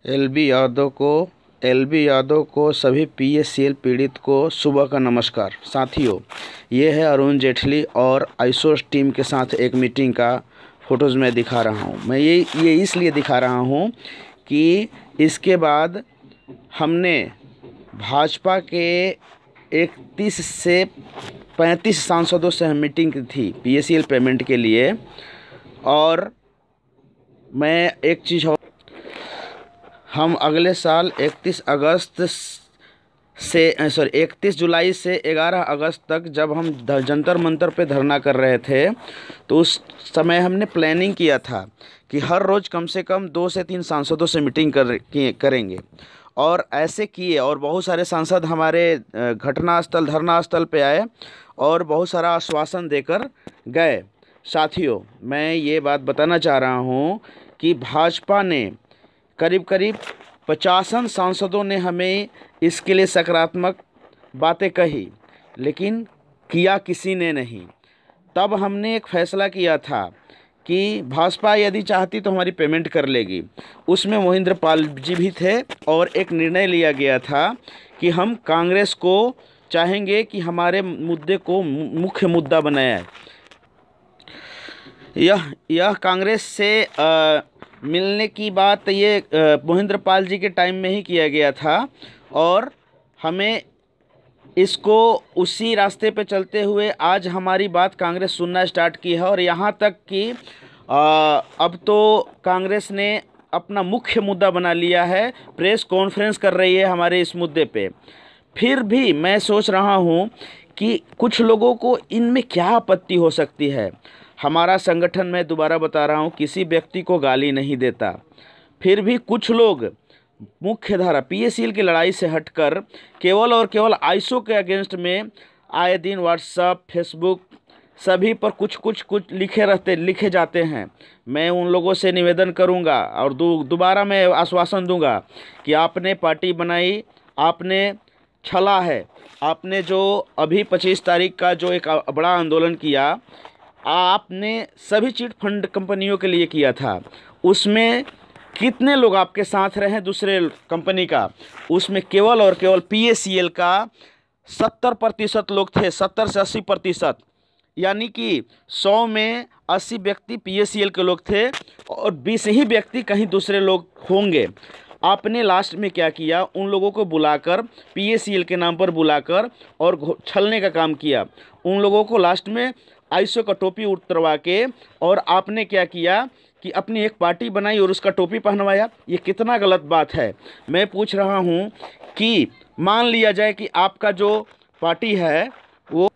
LB Yadav को सभी पीएससीएल पीड़ित को सुबह का नमस्कार। साथियों, ये है अरुण जेटली और आइसोस टीम के साथ एक मीटिंग का फ़ोटोज़ मैं दिखा रहा हूँ। मैं ये इसलिए दिखा रहा हूँ कि इसके बाद हमने भाजपा के 31 से 35 सांसदों से हम मीटिंग की थी पीएससीएल पेमेंट के लिए। और मैं एक चीज़ और, हम अगले साल 31 जुलाई से 11 अगस्त तक जब हम जंतर मंतर पे धरना कर रहे थे तो उस समय हमने प्लानिंग किया था कि हर रोज़ कम से कम 2 से 3 सांसदों से मीटिंग करेंगे। और ऐसे किए और बहुत सारे सांसद हमारे घटनास्थल धरना स्थल पे आए और बहुत सारा आश्वासन देकर गए। साथियों, मैं ये बात बताना चाह रहा हूँ कि भाजपा ने करीब 50 सांसदों ने हमें इसके लिए सकारात्मक बातें कही, लेकिन किया किसी ने नहीं। तब हमने एक फ़ैसला किया था कि भाजपा यदि चाहती तो हमारी पेमेंट कर लेगी। उसमें मोहिंद्र पाल जी भी थे और एक निर्णय लिया गया था कि हम कांग्रेस को चाहेंगे कि हमारे मुद्दे को मुख्य मुद्दा बनाया। यह कांग्रेस से मिलने की बात ये मोहिंद्र पाल जी के टाइम में ही किया गया था और हमें इसको उसी रास्ते पे चलते हुए आज हमारी बात कांग्रेस सुनना स्टार्ट की है। और यहाँ तक कि अब तो कांग्रेस ने अपना मुख्य मुद्दा बना लिया है, प्रेस कॉन्फ्रेंस कर रही है हमारे इस मुद्दे पे। फिर भी मैं सोच रहा हूँ कि कुछ लोगों को इनमें क्या आपत्ति हो सकती है। हमारा संगठन, मैं दोबारा बता रहा हूँ, किसी व्यक्ति को गाली नहीं देता। फिर भी कुछ लोग मुख्य धारा पीएससीएल की लड़ाई से हटकर केवल और केवल आइसो के अगेंस्ट में आए दिन व्हाट्सएप, फेसबुक सभी पर कुछ लिखे जाते हैं। मैं उन लोगों से निवेदन करूंगा और दोबारा मैं आश्वासन दूंगा कि आपने पार्टी बनाई, आपने छला है, आपने जो अभी 25 तारीख का जो एक बड़ा आंदोलन किया, आपने सभी चिट फंड कंपनियों के लिए किया था। उसमें कितने लोग आपके साथ रहे दूसरे कंपनी का? उसमें केवल और केवल पीएससीएल का 70% लोग थे, 70 से 80%। यानी कि 100 में 80 व्यक्ति पीएससीएल के लोग थे और 20 ही व्यक्ति कहीं दूसरे लोग होंगे। आपने लास्ट में क्या किया? उन लोगों को बुलाकर, पीएससीएल के नाम पर बुलाकर और छलने का काम किया। उन लोगों को लास्ट में आइसो का टोपी उतरवा के और आपने क्या किया कि अपनी एक पार्टी बनाई और उसका टोपी पहनवाया। ये कितना गलत बात है। मैं पूछ रहा हूँ कि मान लिया जाए कि आपका जो पार्टी है वो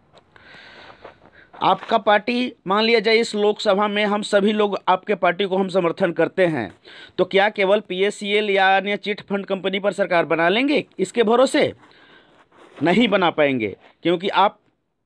आपका पार्टी, मान लिया जाए इस लोकसभा में हम सभी लोग आपके पार्टी को हम समर्थन करते हैं, तो क्या केवल पीएससीएल या अन्य चिट फंड कंपनी पर सरकार बना लेंगे? इसके भरोसे नहीं बना पाएंगे, क्योंकि आप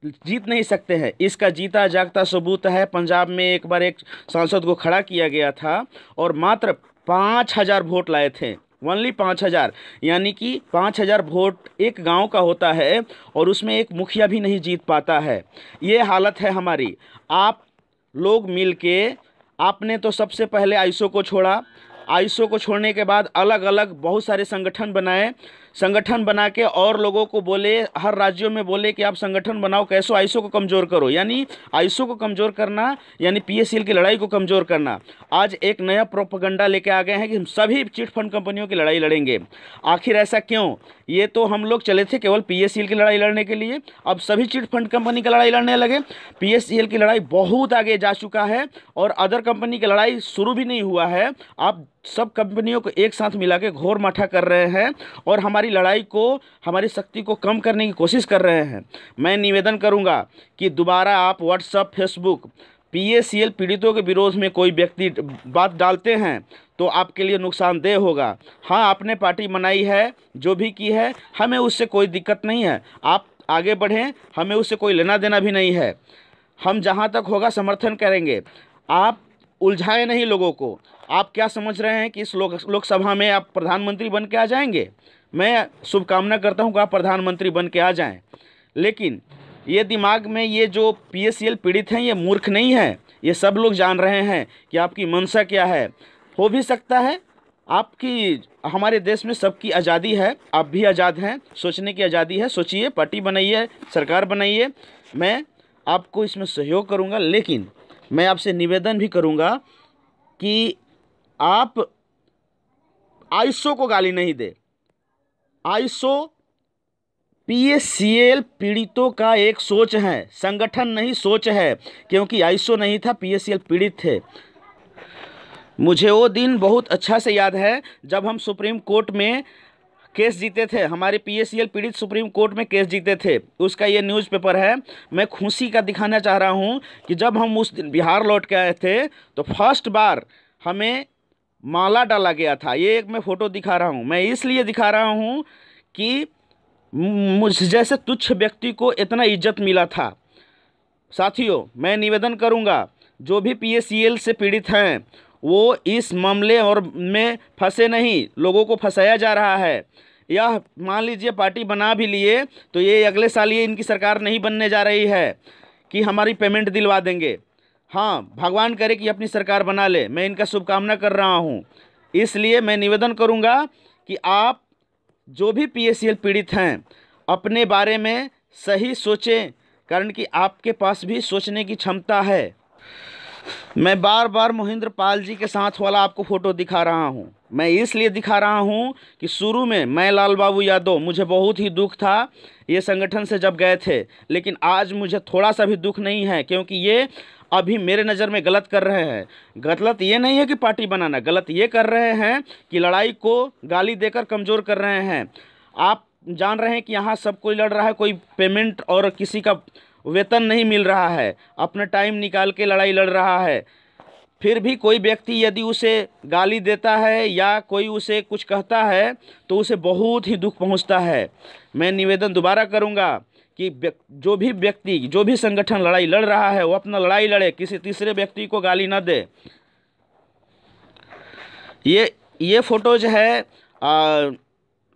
जीत नहीं सकते हैं। इसका जीता जागता सबूत है, पंजाब में एक बार एक सांसद को खड़ा किया गया था और मात्र 5000 वोट लाए थे, ओनली 5000। यानी कि 5000 वोट एक गांव का होता है और उसमें एक मुखिया भी नहीं जीत पाता है। ये हालत है हमारी। आप लोग मिल के, आपने तो सबसे पहले आइसो को छोड़ा। आइसो को छोड़ने के बाद अलग अलग बहुत सारे संगठन बनाए। संगठन बना के और लोगों को बोले, हर राज्यों में बोले कि आप संगठन बनाओ, कैसो आइसो को कमज़ोर करो। यानी आइसो को कमज़ोर करना, यानी पीएससीएल की लड़ाई को कमज़ोर करना। आज एक नया प्रोपेगेंडा लेके आ गए हैं कि हम सभी चिट फंड कंपनियों की लड़ाई लड़ेंगे। आखिर ऐसा क्यों? ये तो हम लोग चले थे केवल पीएससीएल की लड़ाई लड़ने के लिए, अब सभी चिट फंड कंपनी की लड़ाई लड़ने लगे। पीएससीएल की लड़ाई बहुत आगे जा चुका है और अदर कंपनी की लड़ाई शुरू भी नहीं हुआ है। आप सब कंपनियों को एक साथ मिला के घोर माठा कर रहे हैं और हमारी लड़ाई को, हमारी शक्ति को कम करने की कोशिश कर रहे हैं। मैं निवेदन करूंगा कि दोबारा आप व्हाट्सएप, फेसबुक पीएससीएल पीड़ितों के विरोध में कोई व्यक्ति बात डालते हैं तो आपके लिए नुकसानदेह होगा। हाँ, आपने पार्टी बनाई है, जो भी की है, हमें उससे कोई दिक्कत नहीं है। आप आगे बढ़ें, हमें उससे कोई लेना देना भी नहीं है। हम जहाँ तक होगा समर्थन करेंगे। आप उलझाए नहीं लोगों को। आप क्या समझ रहे हैं कि इस लोकसभा में आप प्रधानमंत्री बन के आ जाएंगे? मैं शुभकामना करता हूं कि आप प्रधानमंत्री बन के आ जाएं, लेकिन ये दिमाग में, ये जो पीएससीएल पीड़ित हैं ये मूर्ख नहीं है। ये सब लोग जान रहे हैं कि आपकी मंशा क्या है। हो भी सकता है आपकी हमारे देश में सबकी आज़ादी है, आप भी आज़ाद हैं, सोचने की आज़ादी है, सोचिए, पार्टी बनाइए, सरकार बनाइए, मैं आपको इसमें सहयोग करूंगा। लेकिन मैं आपसे निवेदन भी करूंगा कि आप आईएसओ को गाली नहीं दे। आईएसओ पीएससीएल पीड़ितों का एक सोच है, संगठन नहीं सोच है, क्योंकि आईएसओ नहीं था, पीएससीएल पीड़ित थे। मुझे वो दिन बहुत अच्छा से याद है जब हम सुप्रीम कोर्ट में केस जीते थे, हमारे पीएससीएल पीड़ित सुप्रीम कोर्ट में केस जीते थे, उसका ये न्यूज़पेपर है। मैं खुशी का दिखाना चाह रहा हूँ कि जब हम उस दिन बिहार लौट के आए थे तो फर्स्ट बार हमें माला डाला गया था। ये एक मैं फ़ोटो दिखा रहा हूँ, मैं इसलिए दिखा रहा हूँ कि मुझ जैसे तुच्छ व्यक्ति को इतना इज्जत मिला था। साथियों, मैं निवेदन करूंगा, जो भी पीएससीएल से पीड़ित हैं वो इस मामले और में फंसे नहीं, लोगों को फंसाया जा रहा है। यह मान लीजिए पार्टी बना भी लिए तो ये अगले साल ये इनकी सरकार नहीं बनने जा रही है कि हमारी पेमेंट दिलवा देंगे। हाँ, भगवान करे कि अपनी सरकार बना ले, मैं इनका शुभकामना कर रहा हूँ। इसलिए मैं निवेदन करूँगा कि आप जो भी पीएससीएल पीड़ित हैं अपने बारे में सही सोचें, कारण कि आपके पास भी सोचने की क्षमता है। मैं बार बार मोहिंद्र पाल जी के साथ वाला आपको फ़ोटो दिखा रहा हूँ। मैं इसलिए दिखा रहा हूँ कि शुरू में मैं लाल बाबू यादव, मुझे बहुत ही दुख था ये संगठन से जब गए थे, लेकिन आज मुझे थोड़ा सा भी दुख नहीं है, क्योंकि ये अभी मेरे नज़र में गलत कर रहे हैं। गलत ये नहीं है कि पार्टी बनाना, गलत ये कर रहे हैं कि लड़ाई को गाली देकर कमज़ोर कर रहे हैं। आप जान रहे हैं कि यहाँ सब कोई लड़ रहा है, कोई पेमेंट और किसी का वेतन नहीं मिल रहा है, अपना टाइम निकाल के लड़ाई लड़ रहा है। फिर भी कोई व्यक्ति यदि उसे गाली देता है या कोई उसे कुछ कहता है तो उसे बहुत ही दुख पहुंचता है। मैं निवेदन दोबारा करूंगा कि जो भी व्यक्ति, जो भी संगठन लड़ाई लड़ रहा है वो अपना लड़ाई लड़े, किसी तीसरे व्यक्ति को गाली न दे। ये फोटोज है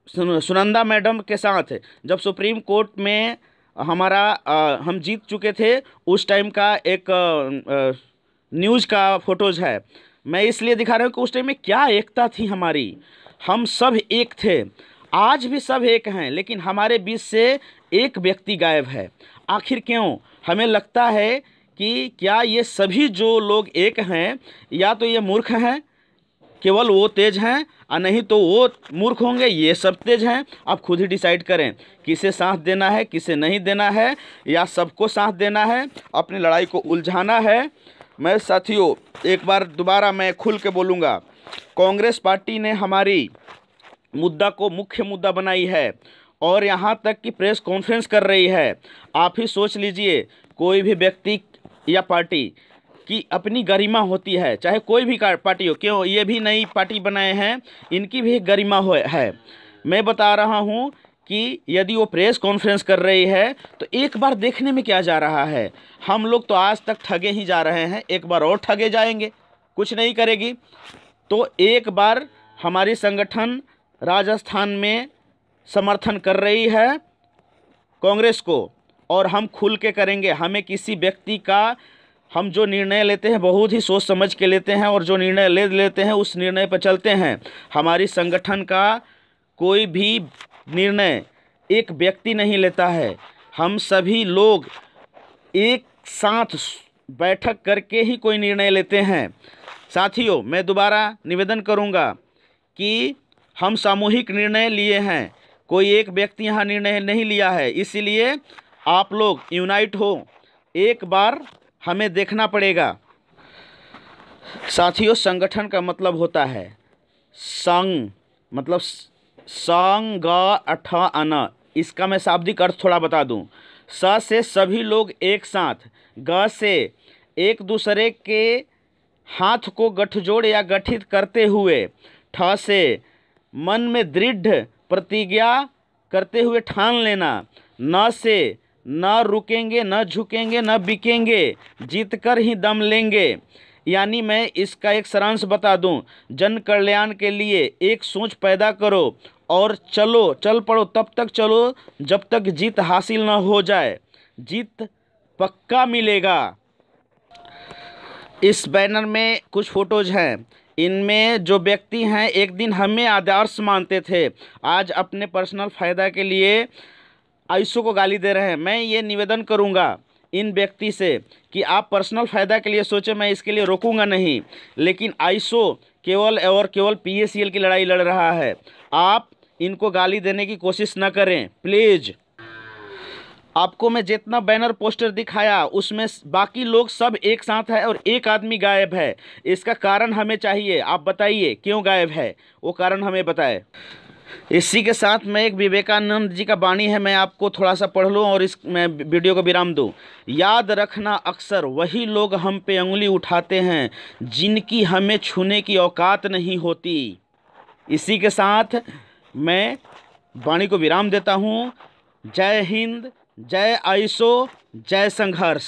सुनंदा मैडम के साथ जब सुप्रीम कोर्ट में हम जीत चुके थे, उस टाइम का एक न्यूज़ का फोटोज़ है। मैं इसलिए दिखा रहा हूँ कि उस टाइम में क्या एकता थी हमारी, हम सब एक थे। आज भी सब एक हैं, लेकिन हमारे बीच से एक व्यक्ति गायब है। आखिर क्यों? हमें लगता है कि क्या ये सभी जो लोग एक हैं, या तो ये मूर्ख हैं, केवल वो तेज हैं, और नहीं तो वो मूर्ख होंगे, ये सब तेज हैं। आप खुद ही डिसाइड करें किसे साथ देना है, किसे नहीं देना है, या सबको साथ देना है, अपनी लड़ाई को उलझाना है। मैं साथियों एक बार दोबारा मैं खुल के बोलूँगा, कांग्रेस पार्टी ने हमारी मुद्दा को मुख्य मुद्दा बनाई है और यहाँ तक कि प्रेस कॉन्फ्रेंस कर रही है। आप ही सोच लीजिए, कोई भी व्यक्ति या पार्टी की अपनी गरिमा होती है, चाहे कोई भी पार्टी हो। क्यों, ये भी नई पार्टी बनाए हैं, इनकी भी एक गरिमा है। मैं बता रहा हूँ कि यदि वो प्रेस कॉन्फ्रेंस कर रही है तो एक बार देखने में क्या जा रहा है। हम लोग तो आज तक ठगे ही जा रहे हैं, एक बार और ठगे जाएंगे, कुछ नहीं करेगी। तो एक बार हमारी संगठन राजस्थान में समर्थन कर रही है कांग्रेस को, और हम खुल के करेंगे। हमें किसी व्यक्ति का, हम जो निर्णय लेते हैं बहुत ही सोच समझ के लेते हैं, और जो निर्णय ले लेते हैं उस निर्णय पर चलते हैं। हमारी संगठन का कोई भी निर्णय एक व्यक्ति नहीं लेता है, हम सभी लोग एक साथ बैठक करके ही कोई निर्णय लेते हैं। साथियों, मैं दोबारा निवेदन करूंगा कि हम सामूहिक निर्णय लिए हैं, कोई एक व्यक्ति यहाँ निर्णय नहीं लिया है। इसीलिए आप लोग यूनाइट हो, एक बार हमें देखना पड़ेगा। साथियों, संगठन का मतलब होता है संघ, मतलब संग अठ अन। इसका मैं शाब्दिक अर्थ थोड़ा बता दूं। स से सभी लोग एक साथ, ग से एक दूसरे के हाथ को गठजोड़ या गठित करते हुए, ठ से मन में दृढ़ प्रतिज्ञा करते हुए ठान लेना, न से न रुकेंगे, न झुकेंगे, न बिकेंगे, जीत कर ही दम लेंगे। यानी मैं इसका एक सारांश बता दूं, जन कल्याण के लिए एक सोच पैदा करो और चलो, चल पड़ो, तब तक चलो जब तक जीत हासिल न हो जाए। जीत पक्का मिलेगा। इस बैनर में कुछ फोटोज हैं, इनमें जो व्यक्ति हैं एक दिन हमें आदर्श मानते थे, आज अपने पर्सनल फ़ायदा के लिए आयुषो को गाली दे रहे हैं। मैं ये निवेदन करूंगा इन व्यक्ति से कि आप पर्सनल फ़ायदा के लिए सोचें, मैं इसके लिए रोकूंगा नहीं, लेकिन आयुषो केवल और केवल PACL की लड़ाई लड़ रहा है। आप इनको गाली देने की कोशिश न करें प्लीज़। आपको मैं जितना बैनर पोस्टर दिखाया उसमें बाकी लोग सब एक साथ है और एक आदमी गायब है। इसका कारण हमें चाहिए, आप बताइए क्यों गायब है, वो कारण हमें बताएं। इसी के साथ मैं एक विवेकानंद जी का वाणी है, मैं आपको थोड़ा सा पढ़ लूँ और इस मैं वीडियो को विराम दूँ। याद रखना अक्सर वही लोग हम पे उंगली उठाते हैं जिनकी हमें छूने की औकात नहीं होती। इसी के साथ मैं वाणी को विराम देता हूँ। जय हिंद, जय आयुषो, जय संघर्ष।